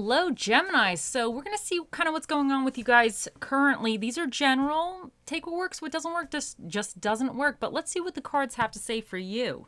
Hello, Gemini. So we're going to see kind of what's going on with you guys currently. These are general. Take what works, what doesn't work just doesn't work. But let's see what the cards have to say for you.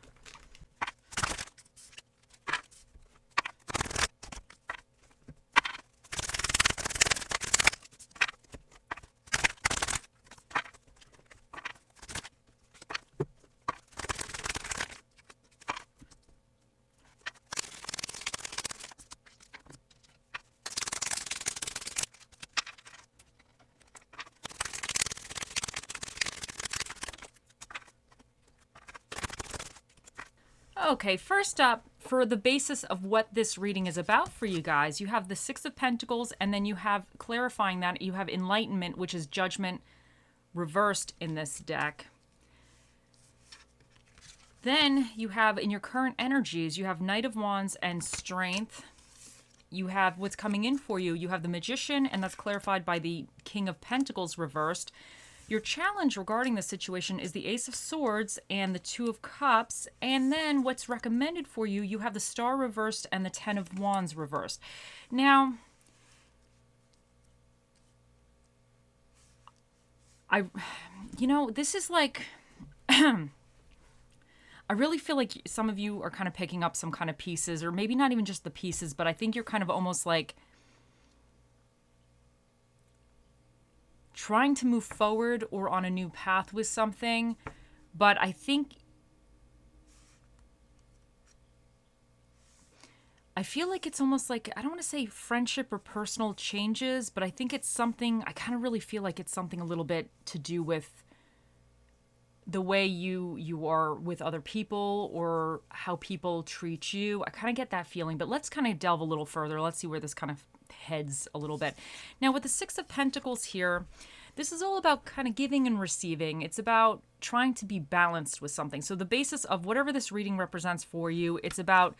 Okay, first up, for the basis of what this reading is about for you guys, you have the Six of Pentacles, and then you have, clarifying that, you have Enlightenment, which is Judgment reversed in this deck. Then you have, in your current energies, you have Knight of Wands and Strength. You have what's coming in for you. You have the Magician, and that's clarified by the King of Pentacles reversed. Your challenge regarding this situation is the Ace of Swords and the Two of Cups. And then what's recommended for you, you have the Star reversed and the Ten of Wands reversed. Now, this is like, I really feel like some of you are kind of picking up some kind of pieces, or maybe not even just the pieces, but I think you're kind of almost like trying to move forward or on a new path with something. But I feel like it's almost like, I don't want to say friendship or personal changes, but I think it's something, I kind of really feel like it's something a little bit to do with the way you are with other people or how people treat you. I kind of get that feeling, but let's kind of delve a little further. Let's see where this kind of heads a little bit. Now, with the Six of Pentacles here, this is all about kind of giving and receiving. It's about trying to be balanced with something. So the basis of whatever this reading represents for you, it's about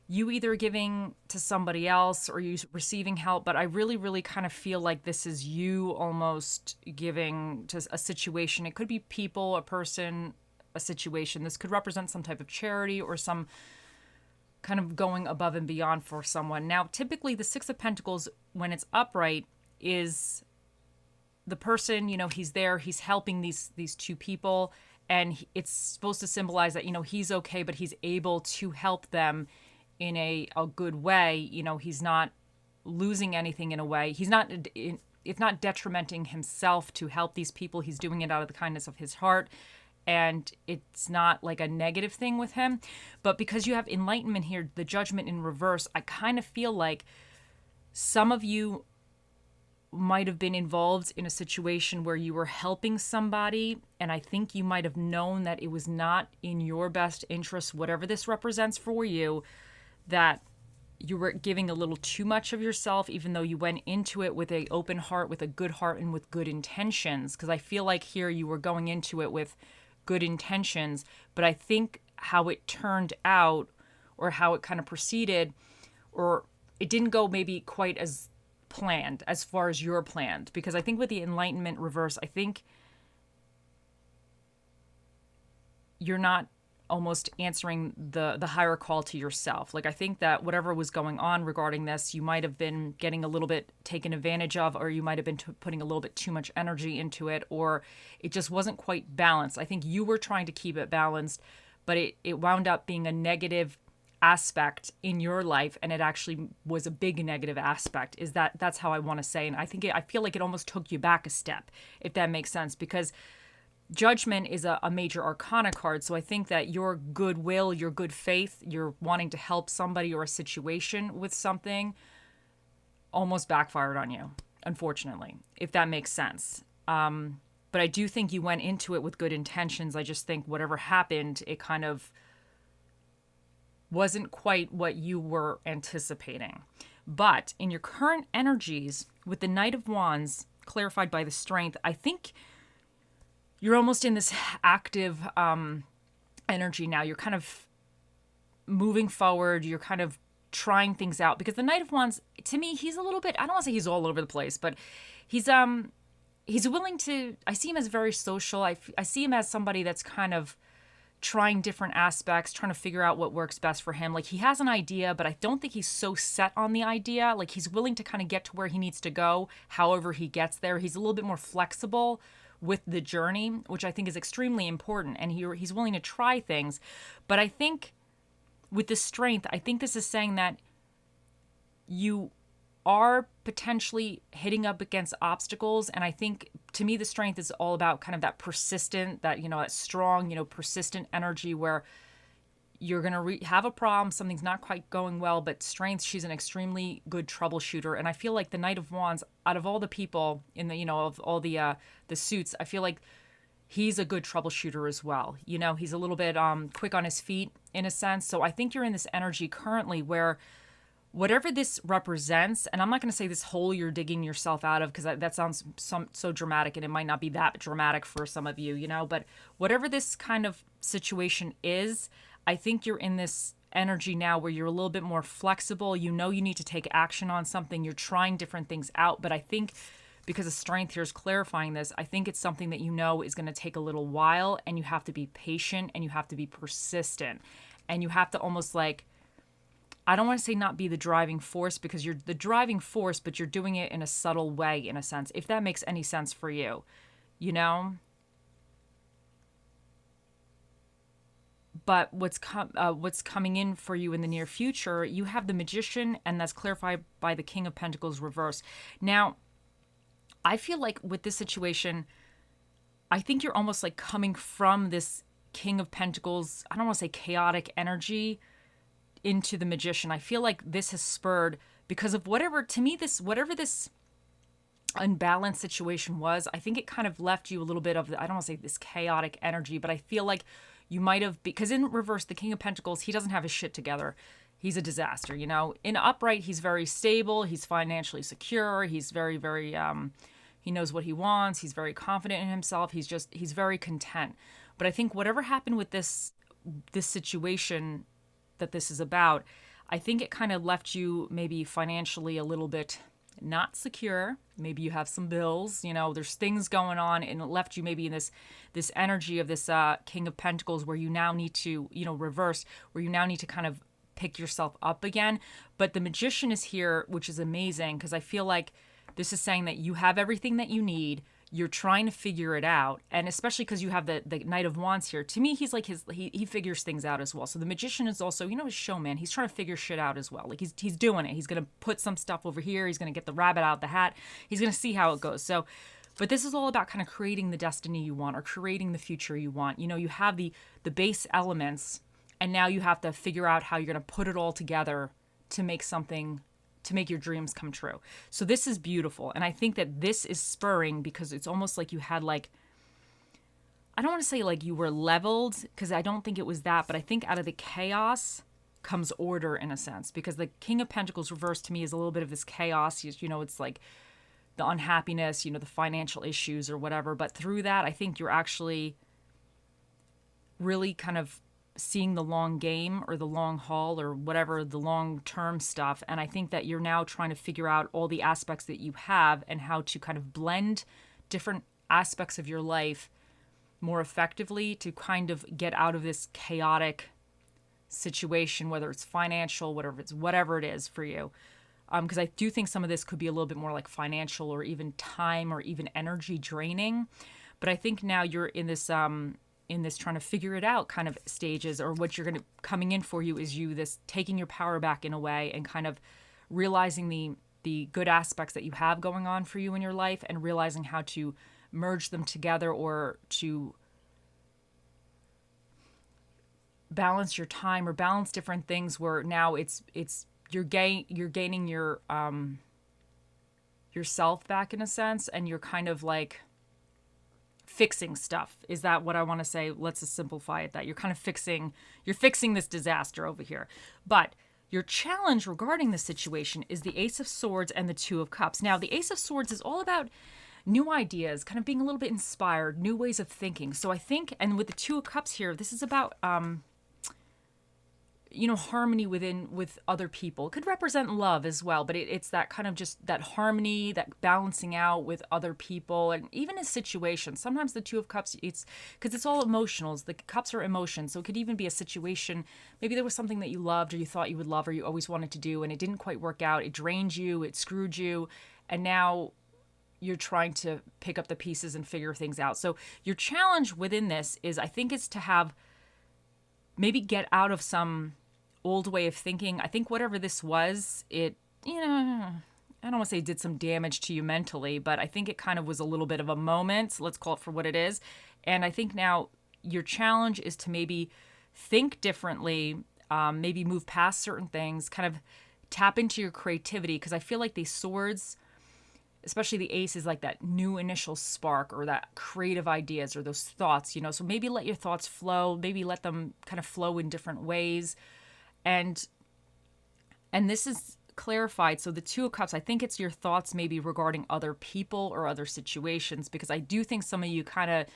you either giving to somebody else or you receiving help. But I really, really kind of feel like this is you almost giving to a situation. It could be people, a person, a situation. This could represent some type of charity or some kind of going above and beyond for someone. Now, typically the Six of Pentacles, when it's upright, is the person, he's there, he's helping these two people, and it's supposed to symbolize that, he's okay, but he's able to help them in a good way. He's not losing anything in a way. It's not detrimenting himself to help these people. He's doing it out of the kindness of his heart. And it's not like a negative thing with him. But because you have Enlightenment here, the Judgment in reverse, I kind of feel like some of you might have been involved in a situation where you were helping somebody, and I think you might have known that it was not in your best interest, whatever this represents for you, that you were giving a little too much of yourself, even though you went into it with an open heart, with a good heart, and with good intentions. Because I feel like here you were going into it with good intentions, but I think how it turned out, or how it kind of proceeded, or it didn't go maybe quite as planned as far as you're planned. Because I think with the Enlightenment reverse, I think you're not almost answering the higher call to yourself. Like, I think that whatever was going on regarding this, you might have been getting a little bit taken advantage of, or you might have been putting a little bit too much energy into it, or it just wasn't quite balanced. I think you were trying to keep it balanced, but it wound up being a negative aspect in your life, and it actually was a big negative aspect. That's how I want to say. And I feel like it almost took you back a step, if that makes sense, because Judgment is a major arcana card. So I think that your goodwill, your good faith, you're wanting to help somebody or a situation with something, almost backfired on you, unfortunately, if that makes sense. But I do think you went into it with good intentions. I just think whatever happened, it kind of wasn't quite what you were anticipating. But in your current energies, with the Knight of Wands clarified by the Strength, I think you're almost in this active energy now. You're kind of moving forward. You're kind of trying things out, because the Knight of Wands, to me, he's a little bit, I don't want to say he's all over the place, but he's willing to, I see him as very social. I see him as somebody that's kind of trying different aspects, trying to figure out what works best for him. Like he has an idea, but I don't think he's so set on the idea. Like he's willing to kind of get to where he needs to go, however he gets there. He's a little bit more flexible with the journey, which I think is extremely important. And he's willing to try things. But I think with the strength, I think this is saying that you are potentially hitting up against obstacles. And I think to me, the strength is all about kind of that persistent, that, that strong, persistent energy where you're going to have a problem. Something's not quite going well, but strength, she's an extremely good troubleshooter. And I feel like the Knight of Wands, out of all the people in the, of all the suits, I feel like he's a good troubleshooter as well. He's a little bit quick on his feet in a sense. So I think you're in this energy currently where whatever this represents, and I'm not going to say this hole you're digging yourself out of, because that sounds so dramatic, and it might not be that dramatic for some of you, but whatever this kind of situation is, I think you're in this energy now where you're a little bit more flexible. You need to take action on something. You're trying different things out. But I think because of strength here is clarifying this, I think it's something that is going to take a little while, and you have to be patient and you have to be persistent. And you have to almost I don't want to say not be the driving force, because you're the driving force, but you're doing it in a subtle way, in a sense, if that makes any sense for you, But what's coming in for you in the near future, you have the Magician, and that's clarified by the King of Pentacles reverse. Now, I feel like with this situation, I think you're almost like coming from this King of Pentacles, I don't want to say chaotic energy, into the Magician. I feel like this has spurred, because of whatever this unbalanced situation was, I think it kind of left you a little bit of, I don't want to say this chaotic energy, but I feel like you might have, because in reverse, the King of Pentacles, he doesn't have his shit together. He's a disaster, In upright, he's very stable. He's financially secure. He's very, very, he knows what he wants. He's very confident in himself. He's very content. But I think whatever happened with this situation that this is about, I think it kind of left you maybe financially a little bit not secure. Maybe you have some bills, there's things going on, and it left you maybe in this energy of this King of Pentacles where you now need to, reverse, where you now need to kind of pick yourself up again. But the Magician is here, which is amazing, because I feel like this is saying that you have everything that you need. You're trying to figure it out, and especially because you have the Knight of Wands here. To me, he's like he figures things out as well. So the Magician is also, a showman. He's trying to figure shit out as well. Like he's doing it. He's gonna put some stuff over here. He's gonna get the rabbit out of the hat. He's gonna see how it goes. So, but this is all about kind of creating the destiny you want, or creating the future you want. You have the base elements, and now you have to figure out how you're gonna put it all together to make something, to make your dreams come true. So this is beautiful. And I think that this is spurring, because it's almost like you had I don't want to say you were leveled, because I don't think it was that, but I think out of the chaos comes order in a sense, because the King of Pentacles reversed to me is a little bit of this chaos. It's like the unhappiness, the financial issues or whatever. But through that, I think you're actually really kind of seeing the long game, or the long haul, or whatever, the long-term stuff. And I think that you're now trying to figure out all the aspects that you have, and how to kind of blend different aspects of your life more effectively to kind of get out of this chaotic situation, whether it's financial, whatever it is for you. Because I do think some of this could be a little bit more like financial, or even time, or even energy draining. But I think now you're in this trying to figure it out kind of stages, or what you're coming in for you is this taking your power back in a way, and kind of realizing the good aspects that you have going on for you in your life, and realizing how to merge them together, or to balance your time, or balance different things, where now you're gaining your yourself back in a sense, and you're kind of fixing stuff. Is that what I want to say? Let's just simplify it that you're kind of fixing this disaster over here. But your challenge regarding the situation is the Ace of Swords and the Two of Cups. Now, the Ace of Swords is all about new ideas, kind of being a little bit inspired, new ways of thinking. So I think, and with the Two of Cups here, this is about, harmony with other people. It could represent love as well, but it's that kind of just that harmony, that balancing out with other people, and even a situation. Sometimes the Two of Cups, it's because it's all emotionals. The cups are emotions, so it could even be a situation. Maybe there was something that you loved or you thought you would love or you always wanted to do, and it didn't quite work out. It drained you, it screwed you, and now you're trying to pick up the pieces and figure things out. So your challenge within this is, I think, is to have maybe get out of some old way of thinking. I think whatever this was, it, I don't want to say it did some damage to you mentally, but I think it kind of was a little bit of a moment. Let's call it for what it is. And I think now your challenge is to maybe think differently, maybe move past certain things, kind of tap into your creativity. Because I feel like these swords, especially the ace, is like that new initial spark or that creative ideas or those thoughts, so maybe let your thoughts flow, maybe let them kind of flow in different ways. And this is clarified. So the Two of Cups, I think it's your thoughts maybe regarding other people or other situations, because I do think some of you kind of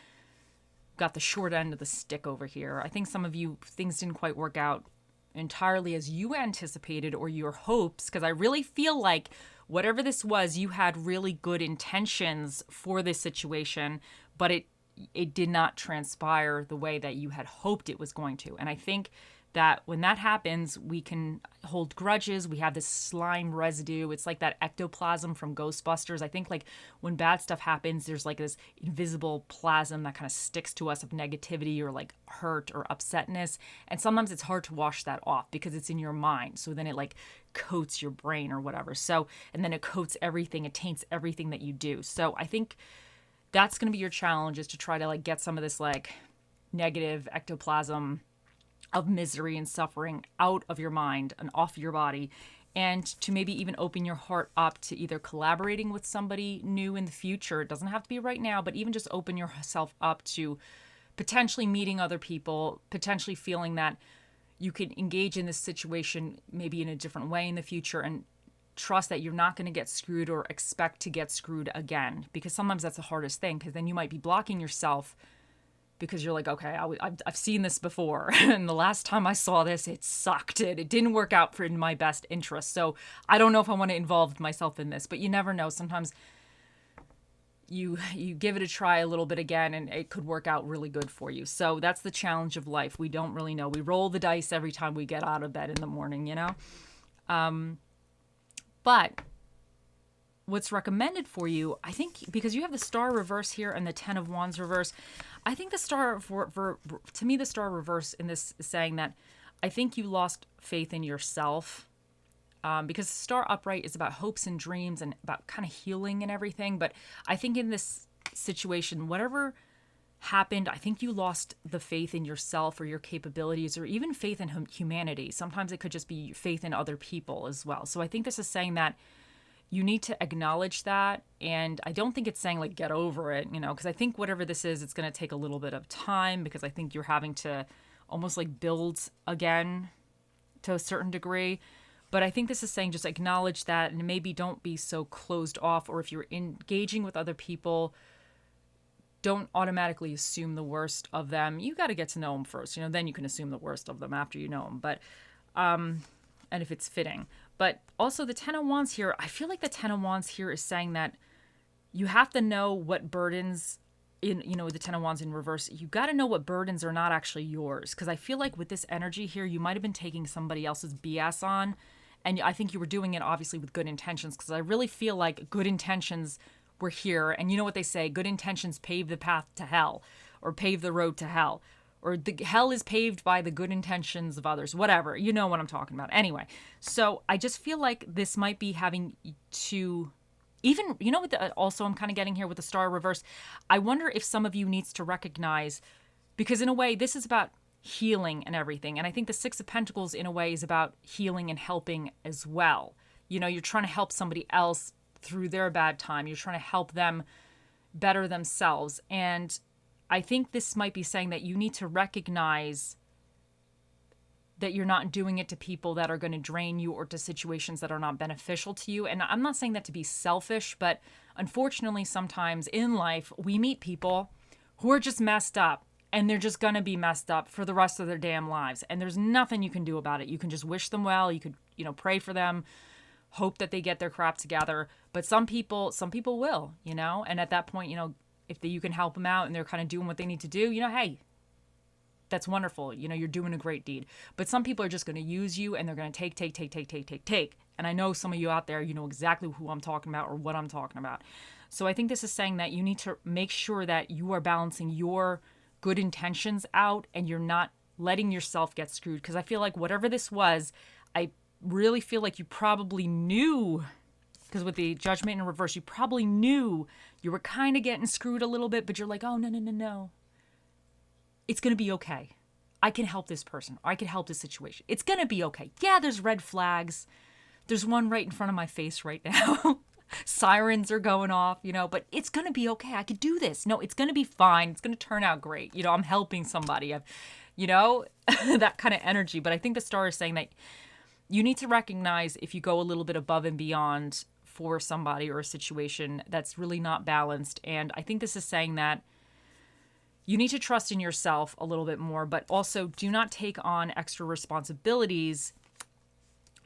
got the short end of the stick over here. I think some of you, things didn't quite work out entirely as you anticipated or your hopes, because I really feel like whatever this was, you had really good intentions for this situation, but it did not transpire the way that you had hoped it was going to. And I think that when that happens, we can hold grudges. We have this slime residue. It's like that ectoplasm from Ghostbusters. I think like when bad stuff happens, there's like this invisible plasm that kind of sticks to us of negativity or like hurt or upsetness. And sometimes it's hard to wash that off because it's in your mind. So then it like coats your brain or whatever. So, and then it coats everything. It taints everything that you do. So I think that's going to be your challenge, is to try to like get some of this like negative ectoplasm of misery and suffering out of your mind and off your body, and to maybe even open your heart up to either collaborating with somebody new in the future. It doesn't have to be right now, but even just open yourself up to potentially meeting other people, potentially feeling that you can engage in this situation maybe in a different way in the future, and trust that you're not going to get screwed or expect to get screwed again, because sometimes that's the hardest thing, because then you might be blocking yourself because you're like, okay, I've seen this before. And the last time I saw this, it sucked. It didn't work out in my best interest. So I don't know if I want to involve myself in this, but you never know. Sometimes you give it a try a little bit again, and it could work out really good for you. So that's the challenge of life. We don't really know. We roll the dice every time we get out of bed in the morning, But what's recommended for you, I think, because you have the Star reverse here and the Ten of Wands reverse, I think the Star, to me, the Star reverse in this is saying that I think you lost faith in yourself, because the Star upright is about hopes and dreams and about kind of healing and everything. But I think in this situation, whatever happened, I think you lost the faith in yourself or your capabilities, or even faith in humanity. Sometimes it could just be faith in other people as well. So I think this is saying that you need to acknowledge that. And I don't think it's saying like get over it, because I think whatever this is, it's going to take a little bit of time, because I think you're having to almost like build again to a certain degree. But I think this is saying just acknowledge that, and maybe don't be so closed off, or if you're engaging with other people, don't automatically assume the worst of them. You got to get to know them first, then you can assume the worst of them after you know them. But, and if it's fitting. But also the Ten of Wands here, I feel like the Ten of Wands here is saying that you have to know what burdens the Ten of Wands in reverse, you got to know what burdens are not actually yours. Because I feel like with this energy here, you might have been taking somebody else's BS on. And I think you were doing it obviously with good intentions, because I really feel like good intentions were here. And you know what they say, good intentions pave the path to hell, or pave the road to hell. Or the hell is paved by the good intentions of others, whatever. You know what I'm talking about. Anyway, so I just feel like this might be having to, even, also I'm kind of getting here with the Star reverse. I wonder if some of you needs to recognize, because in a way, this is about healing and everything. And I think the Six of Pentacles in a way is about healing and helping as well. You're trying to help somebody else through their bad time. You're trying to help them better themselves. And I think this might be saying that you need to recognize that you're not doing it to people that are going to drain you, or to situations that are not beneficial to you. And I'm not saying that to be selfish, but unfortunately, sometimes in life, we meet people who are just messed up. and they're just going to be messed up for the rest of their damn lives. And there's nothing you can do about it. You can just wish them well. You could, pray for them, hope that they get their crap together. But some people will, and at that point, if you can help them out and they're kind of doing what they need to do, hey, that's wonderful. You're doing a great deed. But some people are just going to use you, and they're going to take. And I know some of you out there, you know exactly who I'm talking about or what I'm talking about. So I think this is saying that you need to make sure that you are balancing your good intentions out and you're not letting yourself get screwed. Because I feel like whatever this was, I really feel like you probably knew, because with the Judgment in reverse, you probably knew you were kind of getting screwed a little bit, but you're like, oh, no. It's going to be okay. I can help this person. Or I can help this situation. It's going to be okay. Yeah, there's red flags. There's one right in front of my face right now. Sirens are going off, but it's going to be okay. I could do this. No, it's going to be fine. It's going to turn out great. I'm helping somebody. That kind of energy. But I think the star is saying that you need to recognize if you go a little bit above and beyond for somebody or a situation that's really not balanced. And I think this is saying that you need to trust in yourself a little bit more, but also do not take on extra responsibilities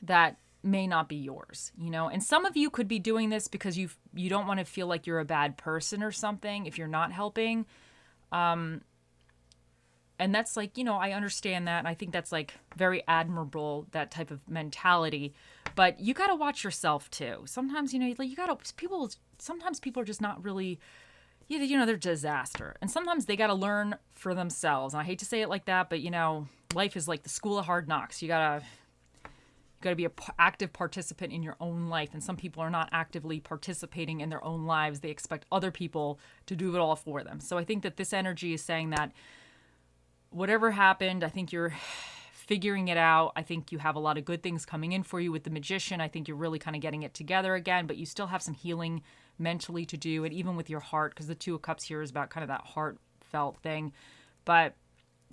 that may not be yours, and some of you could be doing this because you don't want to feel like you're a bad person or something if you're not helping. And that's like, I understand that. And I think that's like very admirable, that type of mentality, but you got to watch yourself too. Sometimes, sometimes people are just not really, they're disaster. And sometimes they got to learn for themselves. And I hate to say it like that, but life is like the school of hard knocks. You got to be an active participant in your own life. And some people are not actively participating in their own lives. They expect other people to do it all for them. So I think that this energy is saying that whatever happened, I think you're figuring it out. I think you have a lot of good things coming in for you with the Magician. I think you're really kind of getting it together again, but you still have some healing mentally to do. And even with your heart, because the Two of Cups here is about kind of that heartfelt thing. But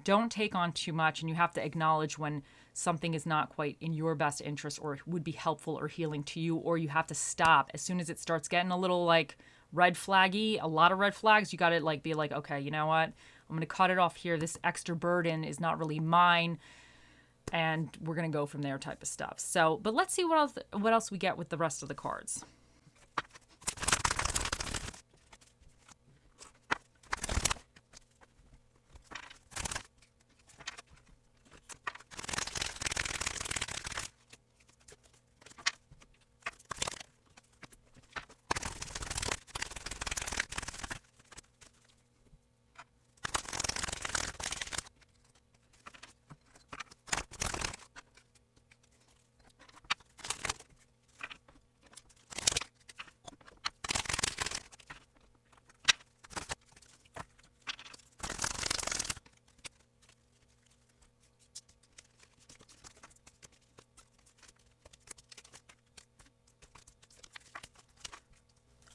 don't take on too much, and you have to acknowledge when something is not quite in your best interest or would be helpful or healing to you, or you have to stop as soon as it starts getting a little like red flaggy, a lot of red flags. You got to be like, okay, you know what? I'm going to cut it off here. This extra burden is not really mine, and we're going to go from there type of stuff. So, but let's see what else we get with the rest of the cards.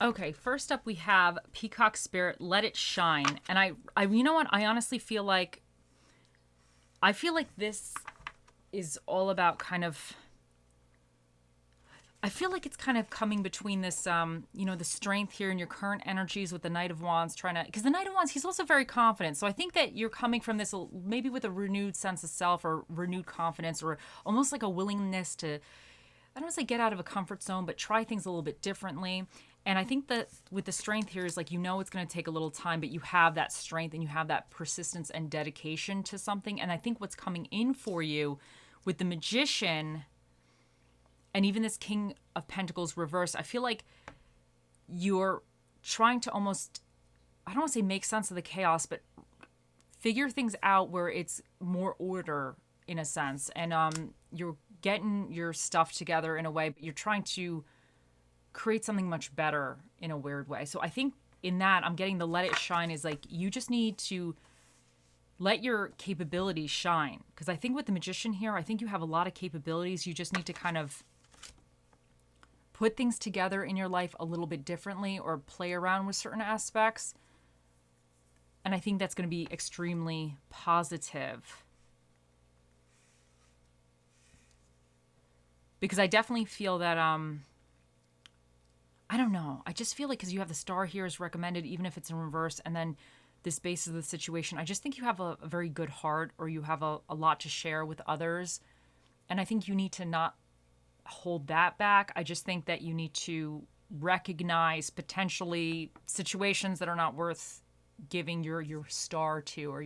Okay, first up we have Peacock Spirit, Let It Shine. And I you know what? I honestly feel like this is all about kind of, I feel like it's kind of coming between this, the strength here in your current energies with the Knight of Wands, because the Knight of Wands, he's also very confident. So I think that you're coming from this maybe with a renewed sense of self or renewed confidence, or almost like a willingness to, I don't want to say get out of a comfort zone, but try things a little bit differently. And I think that with the strength here is like, it's going to take a little time, but you have that strength and you have that persistence and dedication to something. And I think what's coming in for you with the Magician and even this King of Pentacles reverse, I feel like you're trying to almost, I don't want to say make sense of the chaos, but figure things out where it's more order in a sense. And you're getting your stuff together in a way, but you're trying to create something much better in a weird way. So I think in that, I'm getting the Let It Shine is like, you just need to let your capabilities shine. Because I think with the Magician here, I think you have a lot of capabilities. You just need to kind of put things together in your life a little bit differently or play around with certain aspects. And I think that's going to be extremely positive. Because I definitely feel that, I don't know. I just feel like because you have the Star here is recommended, even if it's in reverse, and then this basis of the situation. I just think you have a very good heart, or you have a lot to share with others. And I think you need to not hold that back. I just think that you need to recognize potentially situations that are not worth giving your star to, or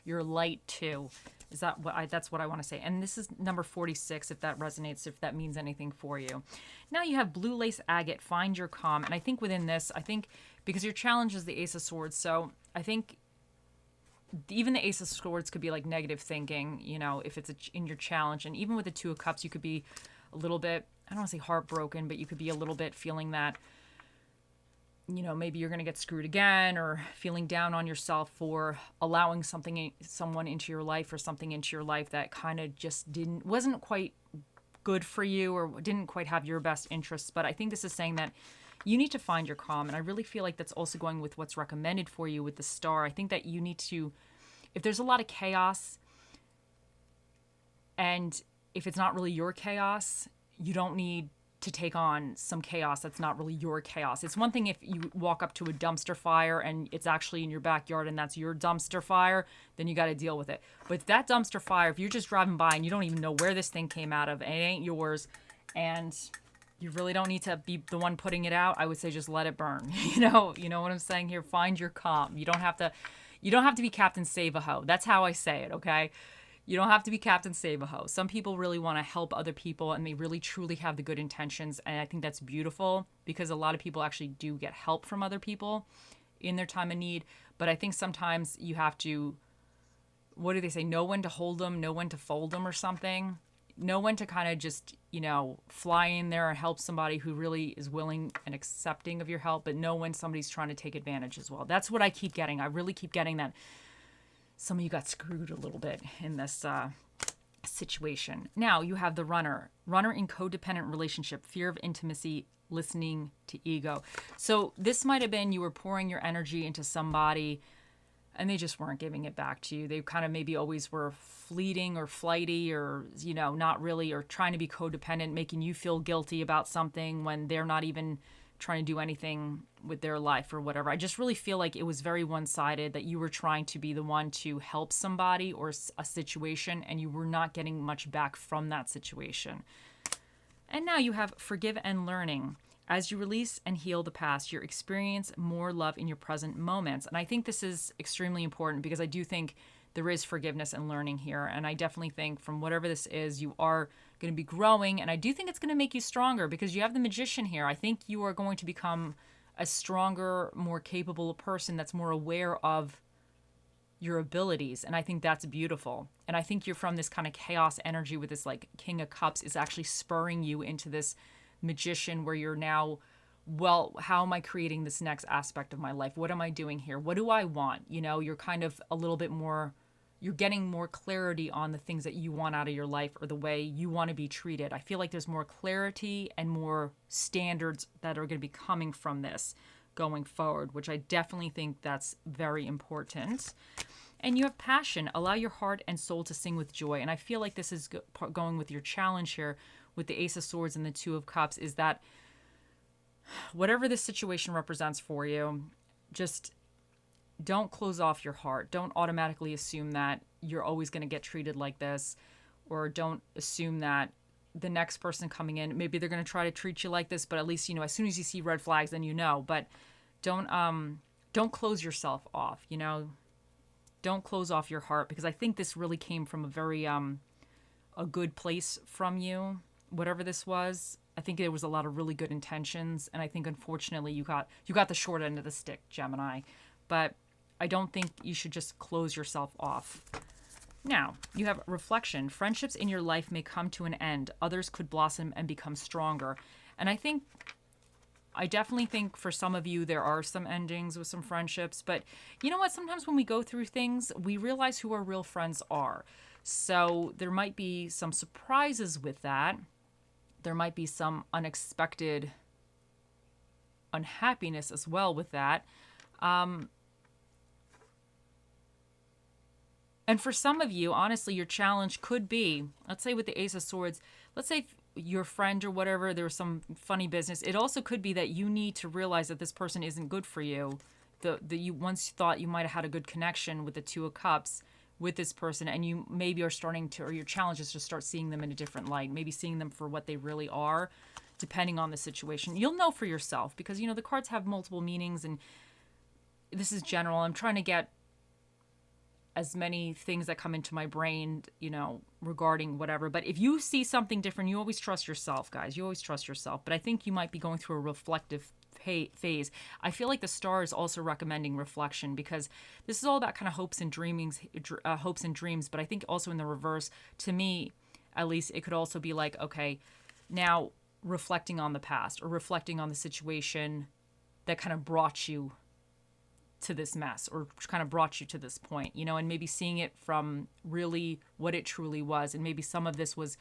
your light to. Is that what that's what I want to say. And this is number 46, if that resonates, if that means anything for you. Now you have blue lace agate, find your calm. And I think within this, I think because your challenge is the Ace of Swords, so I think even the Ace of Swords could be like negative thinking, if it's in your challenge. And even with the Two of Cups, you could be a little bit, I don't want to say heartbroken, but you could be a little bit feeling that, maybe you're going to get screwed again, or feeling down on yourself for allowing someone into your life, or something into your life that kind of just wasn't quite good for you, or didn't quite have your best interests. But I think this is saying that you need to find your calm. And I really feel like that's also going with what's recommended for you with the star. I think that you need to, if there's a lot of chaos, and if it's not really your chaos, you don't need to take on some chaos that's not really your chaos. It's one thing if you walk up to a dumpster fire and it's actually in your backyard and that's your dumpster fire, then you got to deal with it. But if that dumpster fire, if you're just driving by and you don't even know where this thing came out of, and it ain't yours, and you really don't need to be the one putting it out, I would say just let it burn. You know what I'm saying here? Find your calm. You don't have to be Captain Save-A-Ho. That's how I say it, okay? You don't have to be Captain Save-A-Ho. Some people really want to help other people, and they really truly have the good intentions. And I think that's beautiful, because a lot of people actually do get help from other people in their time of need. But I think sometimes you have to, what do they say? Know when to hold them, know when to fold them, or something. Know when to kind of just, fly in there and help somebody who really is willing and accepting of your help, but know when somebody's trying to take advantage as well. That's what I keep getting. I really keep getting that some of you got screwed a little bit in this situation. Now you have the runner in codependent relationship, fear of intimacy, listening to ego. So this might have been you were pouring your energy into somebody and they just weren't giving it back to you. They kind of maybe always were fleeting or flighty, or, not really, or trying to be codependent, making you feel guilty about something when they're not even trying to do anything with their life or whatever. I just really feel like it was very one-sided, that you were trying to be the one to help somebody or a situation, and you were not getting much back from that situation. And now you have forgive and learning. As you release and heal the past, you experience more love in your present moments. And I think this is extremely important, because I do think there is forgiveness and learning here. And I definitely think from whatever this is, you are going to be growing. And I do think it's going to make you stronger, because you have the Magician here. I think you are going to become a stronger, more capable person that's more aware of your abilities. And I think that's beautiful. And I think you're from this kind of chaos energy with this like King of Cups is actually spurring you into this Magician where you're now, well, how am I creating this next aspect of my life? What am I doing here? What do I want? You're kind of a little bit more, you're getting more clarity on the things that you want out of your life, or the way you want to be treated. I feel like there's more clarity and more standards that are going to be coming from this going forward, which I definitely think that's very important. And you have passion. Allow your heart and soul to sing with joy. And I feel like this is going with your challenge here with the Ace of Swords and the Two of Cups, is that whatever this situation represents for you, just don't close off your heart. Don't automatically assume that you're always going to get treated like this, or don't assume that the next person coming in, maybe they're going to try to treat you like this, but at least, as soon as you see red flags, then but don't close yourself off, don't close off your heart, because I think this really came from a very, a good place from you. Whatever this was, I think there was a lot of really good intentions, and I think unfortunately you got the short end of the stick, Gemini. But I don't think you should just close yourself off. Now, you have reflection. Friendships in your life may come to an end. Others could blossom and become stronger. And I definitely think for some of you there are some endings with some friendships, but you know what? Sometimes when we go through things, we realize who our real friends are. So there might be some surprises with that. There might be some unexpected unhappiness as well with that. And for some of you, honestly, your challenge could be, let's say with the Ace of Swords, let's say your friend or whatever, there was some funny business. It also could be that you need to realize that this person isn't good for you the you once thought you might have had a good connection with the Two of Cups with this person, and you maybe are starting to, or your challenge is to start seeing them in a different light, maybe seeing them for what they really are, depending on the situation. You'll know for yourself, because the cards have multiple meanings, and this is general. I'm trying to get as many things that come into my brain, regarding whatever. But if you see something different, you always trust yourself, guys. You always trust yourself. But I think you might be going through a reflective phase. I feel like the star is also recommending reflection, because this is all about kind of hopes and dreams. But I think also in the reverse, to me, at least, it could also be like, okay, now reflecting on the past, or reflecting on the situation that kind of brought you to this mess, or kind of brought you to this point, and maybe seeing it from really what it truly was. And maybe some of this was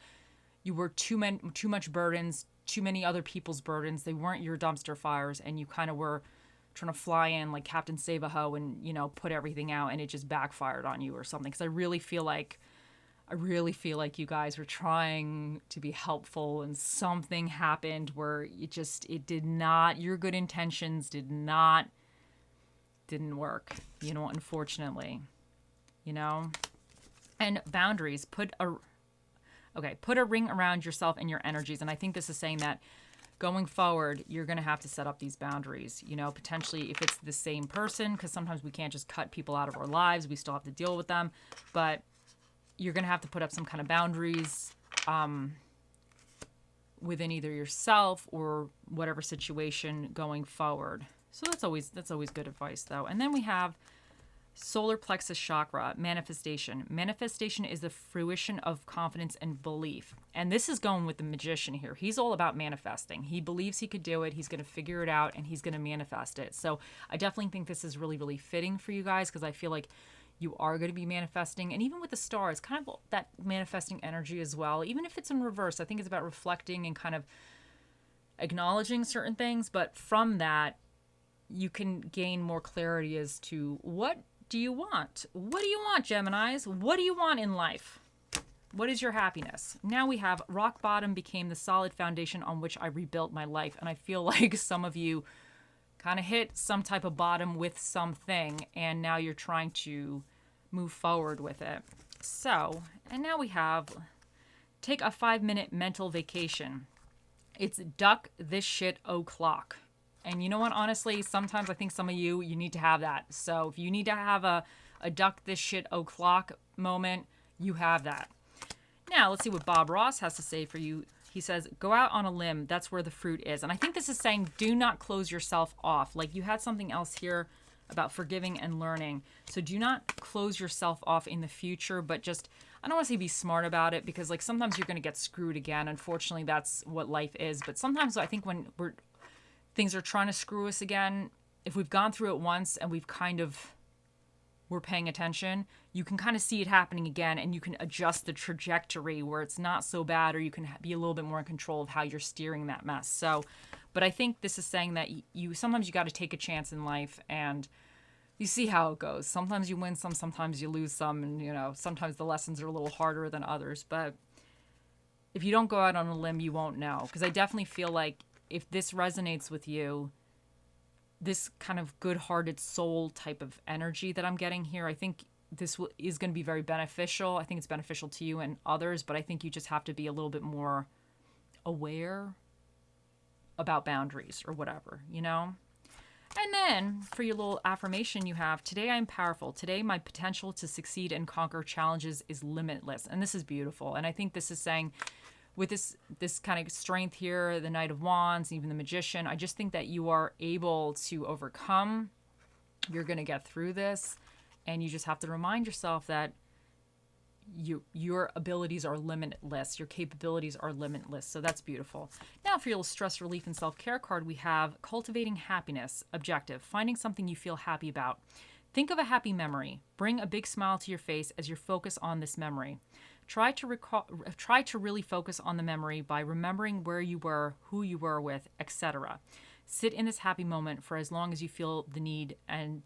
you were too much burdens, too many other people's burdens. They weren't your dumpster fires, and you kind of were trying to fly in like Captain Save-A-Ho and, put everything out, and it just backfired on you or something. Because I really feel like you guys were trying to be helpful, and something happened where your good intentions didn't work, unfortunately, and boundaries. Put a ring around yourself and your energies. And I think this is saying that going forward, you're going to have to set up these boundaries, potentially if it's the same person, because sometimes we can't just cut people out of our lives. We still have to deal with them, but you're going to have to put up some kind of boundaries, within either yourself or whatever situation going forward. So that's always good advice, though. And then we have solar plexus chakra, manifestation. Manifestation is the fruition of confidence and belief. And this is going with the magician here. He's all about manifesting. He believes he could do it. He's going to figure it out, and he's going to manifest it. So I definitely think this is really, really fitting for you guys, because I feel like you are going to be manifesting. And even with the star, it's kind of that manifesting energy as well. Even if it's in reverse, I think it's about reflecting and kind of acknowledging certain things. But from that, you can gain more clarity as to what do you want? What do you want, Geminis? What do you want in life? What is your happiness? Now we have rock bottom became the solid foundation on which I rebuilt my life. And I feel like some of you kind of hit some type of bottom with something, and now you're trying to move forward with it. So, and now we have take a 5-minute mental vacation. It's duck this shit o'clock. And you know what? Honestly, sometimes I think some of you need to have that. So if you need to have a duck this shit o'clock moment, you have that. Now, let's see what Bob Ross has to say for you. He says, go out on a limb. That's where the fruit is. And I think this is saying do not close yourself off. Like you had something else here about forgiving and learning. So do not close yourself off in the future, but just, I don't want to say be smart about it, because like sometimes you're going to get screwed again. Unfortunately, that's what life is. But sometimes I think when things are trying to screw us again, if we've gone through it once and we're paying attention, you can kind of see it happening again, and you can adjust the trajectory where it's not so bad, or you can be a little bit more in control of how you're steering that mess. So, but I think this is saying that sometimes you got to take a chance in life, and you see how it goes. Sometimes you win some, sometimes you lose some, and sometimes the lessons are a little harder than others. But if you don't go out on a limb, you won't know. Because I definitely feel like if this resonates with you, this kind of good-hearted soul type of energy that I'm getting here, I think this is going to be very beneficial. I think it's beneficial to you and others, but I think you just have to be a little bit more aware about boundaries or whatever, And then for your little affirmation you have, today I'm powerful. Today my potential to succeed and conquer challenges is limitless. And this is beautiful. And I think this is saying, with this kind of strength here, the Knight of Wands, even the Magician, I just think that you are able to overcome. You're going to get through this, and you just have to remind yourself that your abilities are limitless. Your capabilities are limitless. So that's beautiful. Now for your stress relief and self-care card, we have cultivating happiness, objective, finding something you feel happy about. Think of a happy memory. Bring a big smile to your face as you focus on this memory. Try to really focus on the memory by remembering where you were, who you were with, etc. Sit in this happy moment for as long as you feel the need and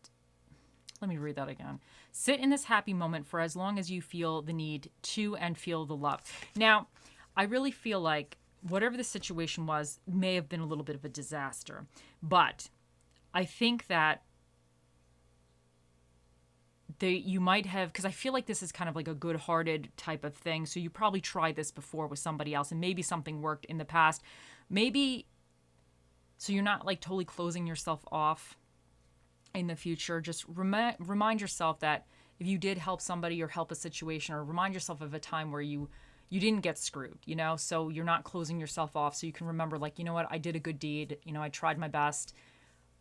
let me read that again. Sit in this happy moment for as long as you feel the need to and feel the love. Now, I really feel like whatever the situation was may have been a little bit of a disaster, but I think that you might have, because I feel like this is kind of like a good-hearted type of thing. So you probably tried this before with somebody else, and maybe something worked in the past. Maybe so you're not like totally closing yourself off in the future. Just remind yourself that if you did help somebody or help a situation, or remind yourself of a time where you didn't get screwed, so you're not closing yourself off. So you can remember, like, what, I did a good deed, I tried my best,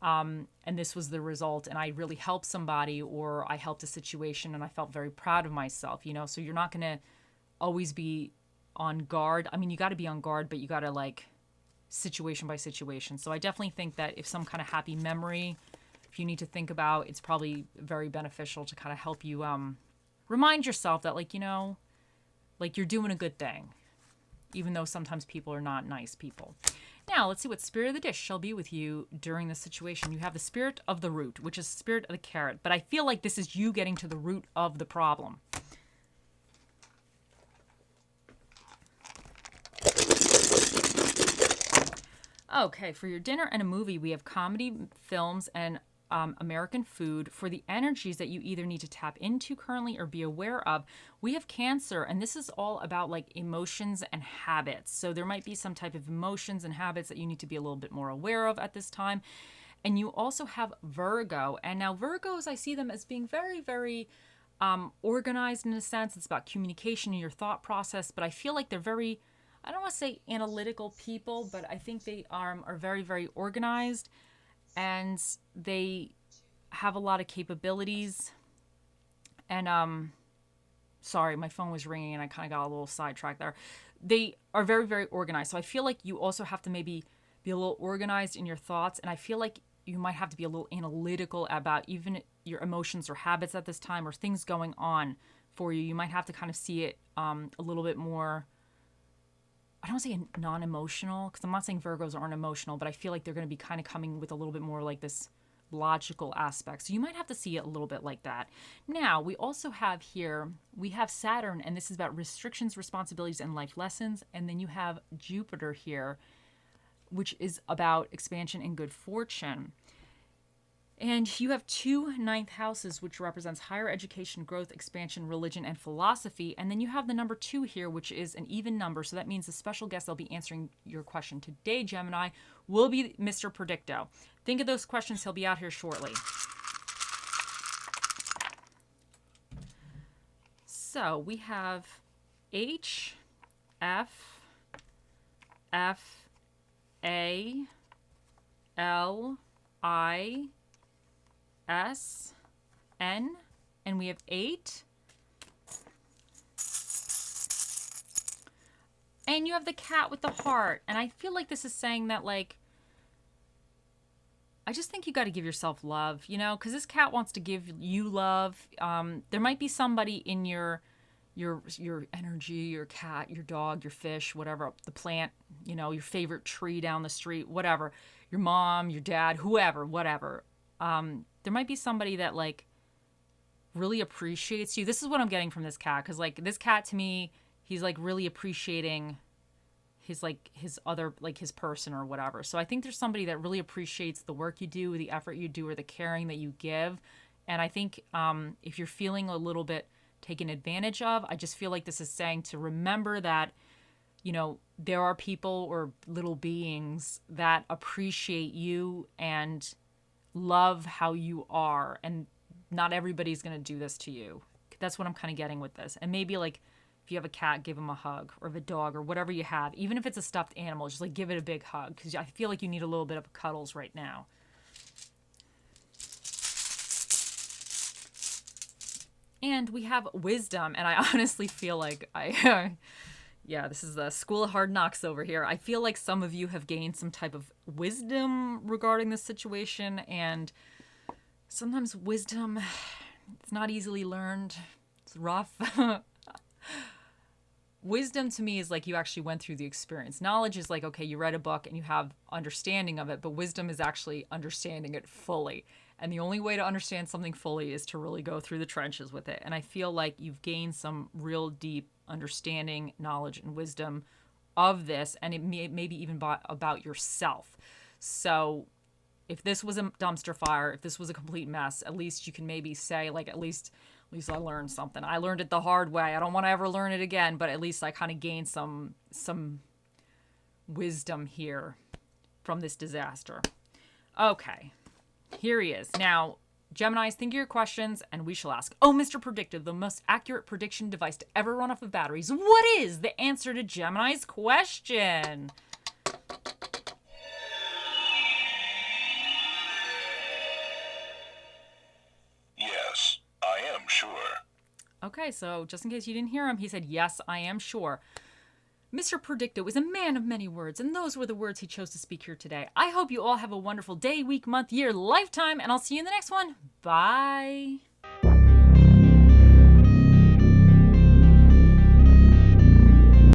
and this was the result, and I really helped somebody, or I helped a situation and I felt very proud of myself. So you're not going to always be on guard. I mean, you got to be on guard, but you got to, like, situation by situation. So I definitely think that if some kind of happy memory, if you need to think about, it's probably very beneficial to kind of help you remind yourself that, like, like you're doing a good thing, even though sometimes people are not nice people. Now, let's see what spirit of the dish shall be with you during this situation. You have the spirit of the root, which is spirit of the carrot. But I feel like this is you getting to the root of the problem. Okay, for your dinner and a movie, we have comedy, films, and American food. For the energies that you either need to tap into currently or be aware of, we have Cancer, and this is all about like emotions and habits. So there might be some type of emotions and habits that you need to be a little bit more aware of at this time. And you also have Virgo, and now Virgos, I see them as being very, very organized in a sense. It's about communication and your thought process, but I feel like they're very, I don't want to say analytical people, but I think they are very, very organized, and they have a lot of capabilities. And sorry, my phone was ringing and I kind of got a little sidetracked there. They are very, very organized. So I feel like you also have to maybe be a little organized in your thoughts, and I feel like you might have to be a little analytical about even your emotions or habits at this time, or things going on for you. You might have to kind of see it a little bit more, I don't want to say non-emotional, because I'm not saying Virgos aren't emotional, but I feel like they're going to be kind of coming with a little bit more like this logical aspect. So you might have to see it a little bit like that. Now, we also have here, we have Saturn, and this is about restrictions, responsibilities, and life lessons. And then you have Jupiter here, which is about expansion and good fortune. And you have 2 ninth houses, which represents higher education, growth, expansion, religion, and philosophy. And then you have the number 2 here, which is an even number. So that means the special guest that'll be answering your question today, Gemini, will be Mr. Predicto. Think of those questions. He'll be out here shortly. So we have H, F, F, A, L, I, S, N, and we have 8. And you have the cat with the heart. And I feel like this is saying that, like, I just think you got to give yourself love, because this cat wants to give you love. There might be somebody in your energy, your cat, your dog, your fish, whatever, the plant, your favorite tree down the street, whatever, your mom, your dad, whoever, whatever. There might be somebody that, like, really appreciates you. This is what I'm getting from this cat, because, like, this cat, to me, he's, like, really appreciating his other, like, his person or whatever. So I think there's somebody that really appreciates the work you do, the effort you do, or the caring that you give. And I think if you're feeling a little bit taken advantage of, I just feel like this is saying to remember that, there are people or little beings that appreciate you and love how you are, and not everybody's going to do this to you. That's what I'm kind of getting with this. And maybe, like, if you have a cat, give him a hug, or if a dog, or whatever you have, even if it's a stuffed animal, just, like, give it a big hug, because I feel like you need a little bit of cuddles right now. And we have wisdom, and I honestly feel like yeah, this is the School of Hard Knocks over here. I feel like some of you have gained some type of wisdom regarding this situation, and sometimes wisdom, it's not easily learned. It's rough. Wisdom to me is like you actually went through the experience. Knowledge is like, okay, you read a book and you have understanding of it, but wisdom is actually understanding it fully. And the only way to understand something fully is to really go through the trenches with it. And I feel like you've gained some real deep understanding, knowledge, and wisdom of this, and it maybe even about yourself. So if this was a dumpster fire, if this was a complete mess, at least you can maybe say, like, at least I learned something. I learned it the hard way. I don't want to ever learn it again, but at least I kind of gained some wisdom here from this disaster. Okay, here he is. Now, Geminis, think of your questions, and we shall ask. Oh, Mr. Predictive, the most accurate prediction device to ever run off of batteries. What is the answer to Gemini's question? Yes, I am sure. Okay, so just in case you didn't hear him, he said, yes, I am sure. Mr. Predicto is a man of many words, and those were the words he chose to speak here today. I hope you all have a wonderful day, week, month, year, lifetime, and I'll see you in the next one. Bye.